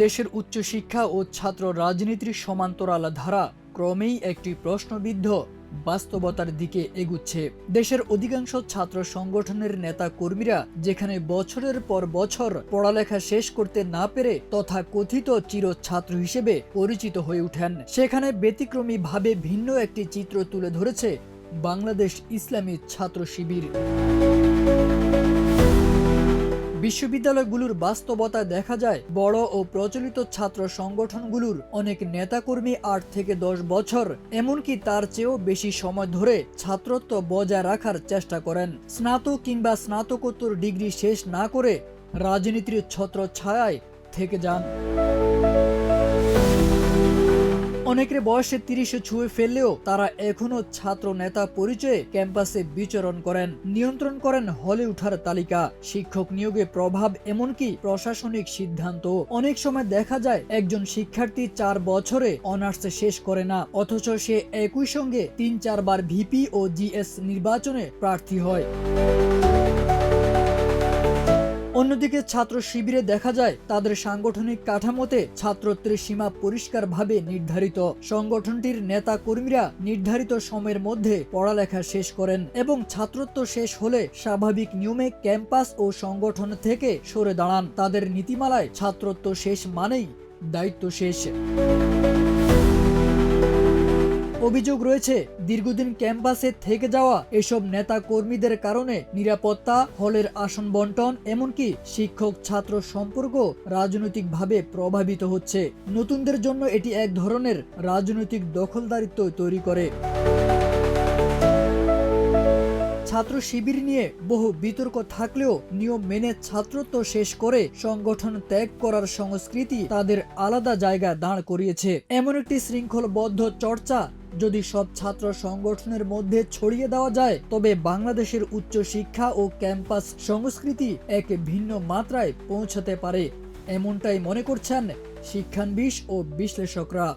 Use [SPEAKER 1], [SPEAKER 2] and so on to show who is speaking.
[SPEAKER 1] দেশের উচ্চশিক্ষা ও ছাত্র রাজনীতির সমান্তরাল ধারা ক্রমেই একটি প্রশ্নবিদ্ধ বাস্তবতার দিকে এগুচ্ছে। দেশের অধিকাংশ ছাত্র সংগঠনের নেতা কর্মীরা যেখানে বছরের পর বছর পড়ালেখা শেষ করতে না পেরে তথাকথিত চির ছাত্র হিসেবে পরিচিত হয়ে ওঠেন, সেখানে ব্যতিক্রমীভাবে ভিন্ন একটি চিত্র তুলে ধরেছে বাংলাদেশ ইসলামী ছাত্র শিবির। বিশ্ববিদ্যালয়গুলোর বাস্তবতা দেখা যায়, বড় ও প্রচলিত ছাত্র সংগঠনগুলোর অনেক নেতাকর্মী 8 থেকে 10 বছর, এমনকি তার চেয়েও বেশি সময় ধরে ছাত্রত্ব বজায় রাখার চেষ্টা করেন। স্নাতক কিংবা স্নাতকোত্তর ডিগ্রি শেষ না করে রাজনীতির ছত্রছায়ায় থেকে যান। অনেকের বয়সে 30 ছুঁয়ে ফেললেও তারা এখনো ছাত্র নেতা পরিচয়ে ক্যাম্পাসে বিচরণ করেন, নিয়ন্ত্রণ করেন হলে ওঠার তালিকা, শিক্ষক নিয়োগে প্রভাব, এমনকি প্রশাসনিক সিদ্ধান্ত। অনেক সময় দেখা যায় একজন শিক্ষার্থী 4 বছরে অনার্স শেষ করে না, অথচ সে একই সঙ্গে 3-4 বার ভিপি ও জিএস নির্বাচনে প্রার্থী হয়। অন্যদিকে ছাত্র শিবিরে দেখা যায় তাদের সাংগঠনিক কাঠামোতে ছাত্রত্বের সীমা পরিষ্কারভাবে নির্ধারিত। সংগঠনটির নেতা কর্মীরা নির্ধারিত সময়ের মধ্যে পড়ালেখা শেষ করেন এবং ছাত্রত্ব শেষ হলে স্বাভাবিক নিয়মে ক্যাম্পাস ও সংগঠন থেকে সরে দাঁড়ান। তাদের নীতিমালায় ছাত্রত্ব শেষ মানেই দায়িত্ব শেষ। অভিযোগ রয়েছে, দীর্ঘদিন ক্যাম্পাসে থেকে যাওয়া এসব নেতা কর্মীদের কারণে নিরাপত্তা, হলের আসন বন্টন, এমনকি শিক্ষক ছাত্র সম্পর্ক রাজনৈতিকভাবে প্রভাবিত হচ্ছে। নতুনদের জন্য এটি এক ধরনের রাজনৈতিক দখলদারিত্ব তৈরি করে। ছাত্র শিবির নিয়ে বহু বিতর্ক থাকলেও নিয়ম মেনে ছাত্রত্ব শেষ করে সংগঠন ত্যাগ করার সংস্কৃতি তাদের আলাদা জায়গা দাঁড় করিয়েছে। এমন একটি শৃঙ্খলবদ্ধ চর্চা যদি সব ছাত্র সংগঠনের মধ্যে ছড়িয়ে দেওয়া যায়, তবে বাংলাদেশের উচ্চ শিক্ষা ও ক্যাম্পাস সংস্কৃতি এক ভিন্ন মাত্রায় পৌঁছাতে পারে, এমনটাই মনে করছেন শিক্ষানবিশ ও বিশ্লেষকরা।